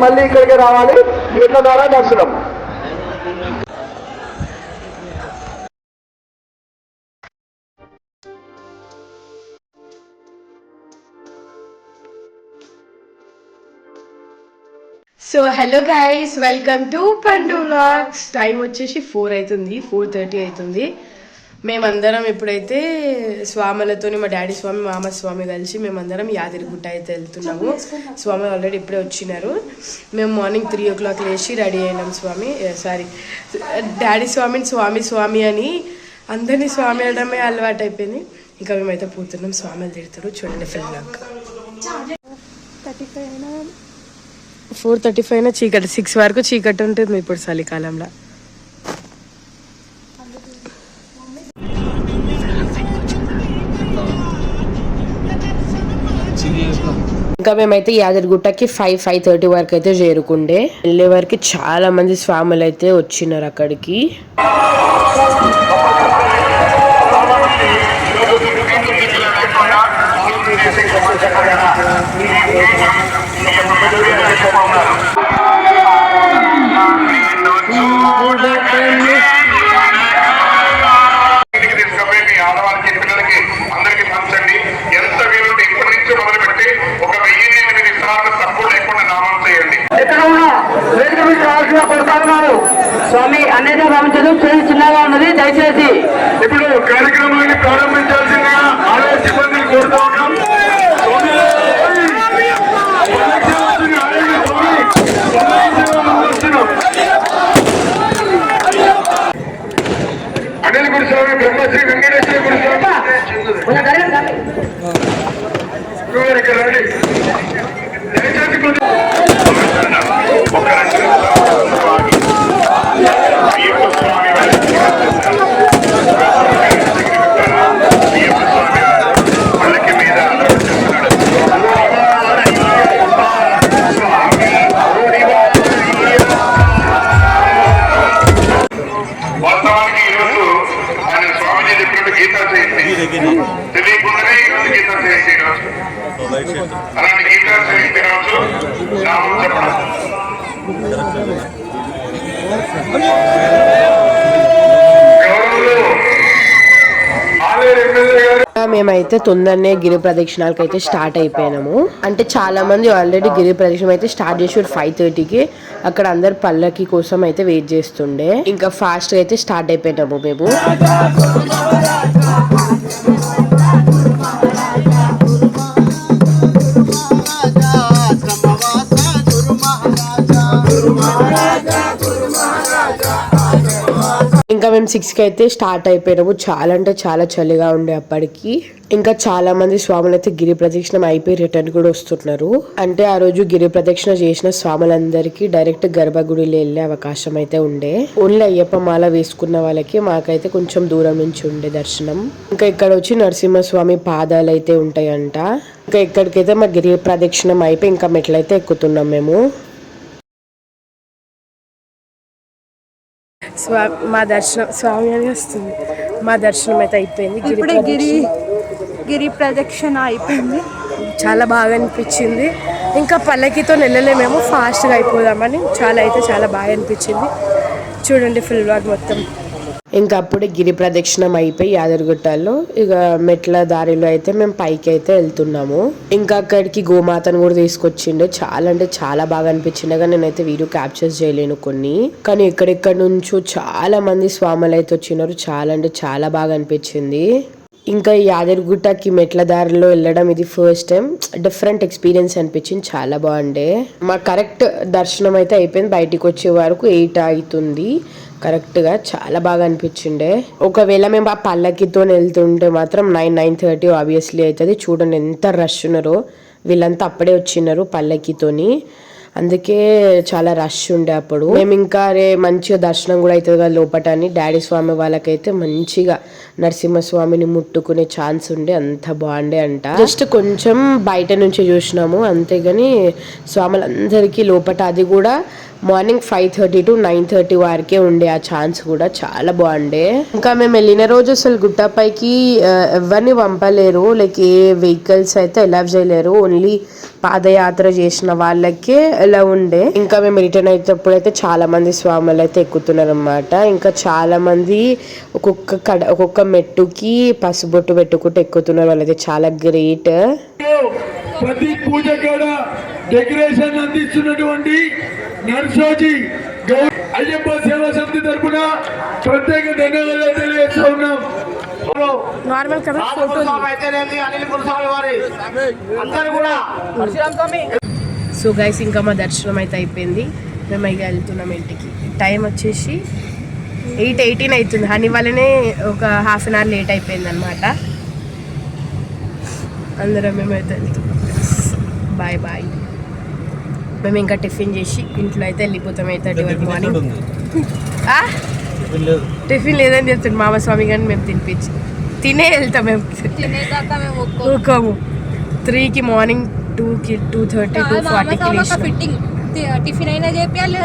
మళ్ళీ ఇక్కడికి రావాలి. వీళ్ళ ద్వారా దర్శనం. So hello guys, welcome to పండు వ్లాగ్స్. టైం వచ్చేసి 4 అవుతుంది, 4:30 అవుతుంది. మేమందరం ఇప్పుడైతే స్వాములతో, మా డాడీ స్వామి, మామ స్వామి కలిసి మేమందరం యాదగిరిగుట్ట అయితే వెళ్తున్నాము. స్వామి ఆల్రెడీ ఇప్పుడే వచ్చినారు. మేము మార్నింగ్ 3 o'clock లేచి రెడీ అయినాం. డాడీ స్వామిని స్వామి అని అందరినీ స్వామి అనడమే అలవాటు అయిపోయింది. ఇంకా మేమైతే పోతున్నాం. స్వామిలు తిడతారు, చూడండి ఫిల్మ్. 4:35 అయినా చీకటి, 6 వరకు చీకటి ఉంటుంది ఇప్పుడు చలికాలంలో. ఇంకా మేమైతే యాదగిరిగుట్టకి 5:30 వరకు అయితే చేరుకుండే. వెళ్ళే వరకు చాలా మంది స్వాములు అయితే వచ్చినారు అక్కడికి. స్వామి అన్నిటి భావించదు, చిన్నగా ఉన్నది. దయచేసి ఇప్పుడు కార్యక్రమాన్ని ప్రారంభించాల్సిందిగా ఆలయ సిబ్బందిని కోరుతా ఉన్నాం. అనిల్ గురుస్వామి, బ్రహ్మశ్రీ వెంకటేశ్వర గురుస్వామి రండి. దయచేసి తెలియకుండానే ఈరోజు గీతా జయంతి రోజు. అలాంటి గీతా జయంతి రోజు నామం చెప్పడం. మేమైతే తొందరనే గిరి ప్రదక్షిణాలకు అయితే స్టార్ట్ అయిపోయినాము. అంటే చాలా మంది ఆల్రెడీ గిరి ప్రదక్షిణం అయితే స్టార్ట్ చేసి 5:30కి అక్కడ అందరు పల్లకి కోసం అయితే వెయిట్ చేస్తుండే. ఇంకా ఫాస్ట్ గా అయితే స్టార్ట్ అయిపోయినాము మేము. ఇంకా మేము 6కి అయితే స్టార్ట్ అయిపోయినాము. చాలా అంటే చాలా చలిగా ఉండే అప్పటికి. ఇంకా చాలా మంది స్వాములు అయితే గిరి ప్రదక్షిణం అయిపోయి రిటర్న్ కూడా వస్తున్నారు. అంటే ఆ రోజు గిరి ప్రదక్షిణ చేసిన స్వాములందరికీ డైరెక్ట్ గర్భగుడిలో వెళ్ళే అవకాశం అయితే ఉండే. ఓన్లీ అయ్యప్ప మాల వేసుకున్న వాళ్ళకి మాకైతే కొంచెం దూరం నుంచి ఉండే దర్శనం. ఇంకా ఇక్కడ వచ్చి నరసింహస్వామి పాదాలు అయితే ఉంటాయంట. ఇంకా ఇక్కడికైతే మా గిరి ప్రదక్షిణం అయిపోయి ఇంకా మెట్లయితే ఎక్కుతున్నాం మేము. మా దర్శనం స్వామి అని వస్తుంది. మా దర్శనం అయితే అయిపోయింది. గిరి ప్రదక్షిణ అయిపోయింది. చాలా బాగా అనిపించింది. ఇంకా పల్లకితో వెళ్ళలేమేమో, ఫాస్ట్గా అయిపోదామని చాలా బాగా అనిపించింది. చూడండి ఫుల్ వ్లాగ్ మొత్తం. ఇంకా అప్పుడే గిరి ప్రదక్షిణం అయిపోయి యాదగిరిగుట్టలో ఇక మెట్ల దారిలో అయితే మేము పైకి అయితే వెళ్తున్నాము. ఇంకా అక్కడికి గోమాతను కూడా తీసుకొచ్చిండే. చాలా అంటే చాలా బాగా అనిపించింది. కానీ నేనైతే వీడియో క్యాప్చర్ చేయలేను కొన్ని. కానీ ఎక్కడెక్కడ నుంచో చాలా మంది స్వాములు అయితే వచ్చినారు. చాలా అంటే చాలా బాగా అనిపించింది. ఇంకా యాదగిరిగుట్టకి మెట్ల దారిలో వెళ్ళడం ఇది ఫస్ట్ టైం. డిఫరెంట్ ఎక్స్పీరియన్స్ అనిపించింది. చాలా బాగుండే. మా కరెక్ట్ దర్శనం అయితే అయిపోయింది. బయటికి వచ్చే వరకు 8 అవుతుంది కరెక్ట్గా. చాలా బాగా అనిపించిండే. ఒకవేళ మేము ఆ పల్లకితో వెళ్తుంటే మాత్రం 9:30 ఆబ్వియస్లీ అవుతుంది. చూడండి ఎంత రష్ ఉన్నారో. వీళ్ళంతా అప్పుడే వచ్చినారు పల్లకితోని. అందుకే చాలా రష్ ఉండే అప్పుడు. మేము ఇంకా మంచిగా దర్శనం కూడా అవుతుంది కదా లోపట అని డాడీ స్వామి వాళ్ళకైతే మంచిగా నరసింహస్వామిని ముట్టుకునే ఛాన్స్ ఉండే, అంత బాగుండే అంట. జస్ట్ కొంచెం బయట నుంచి చూసినాము అంతేగాని స్వాములందరికీ లోపట, అది కూడా మార్నింగ్ 5:30 to 9:30 వరకే ఉండే ఆ ఛాన్స్ కూడా, చాలా బాగుండే. ఇంకా మేము వెళ్ళిన రోజు అసలు గుట్టపైకి ఎవరిని పంపలేరు, లైక్ ఏ వెహికల్స్ అయితే అలౌ చేయలేరు, ఓన్లీ పాదయాత్ర చేసిన వాళ్ళకే ఎలా ఉండే. ఇంకా మేము రిటర్న్ అయ్యేటప్పుడు అయితే చాలా మంది స్వాములు అయితే ఎక్కుతున్నారు అన్నమాట. ఇంకా చాలా మంది ఒక్కొక్క మెట్టుకి పసుబొట్టు పెట్టుకుంటూ ఎక్కుతున్నారు, వాళ్ళైతే చాలా గ్రేట్. ప్రతి పూజ కూడా డెకరేషన్ అందిస్తున్నటువంటి నర్సోజీ అయ్యప్ప సేవా సమితి తరఫున ప్రత్యేక ధన్యవాదాలు తెలియజేస్తా ఉన్నాం. నార్మల్ కదా సో గైస్ ఇంకా మా దర్శనం అయితే అయిపోయింది, మేము ఇక వెళ్తున్నాం ఇంటికి. టైం వచ్చేసి 8:18 అవుతుంది. హనీ వల్లనే ఒక హాఫ్ అన్ అవర్ లేట్ అయిపోయింది అనమాట. అందరం మేమైతే వెళ్తున్నాం. Bye bye. మేము ఇంకా టిఫిన్ చేసి ఇంట్లో అయితే వెళ్ళిపోతాం 8:30 వరకు. మార్నింగ్ టిఫిన్ లేదని చెప్తాడు మామస్వామి, కానీ మేము తినే వెళ్తాం. మేము ఊకము 3కి మార్నింగ్ 2:30 2:40 టిఫిన్ అయినా చెప్పాలి.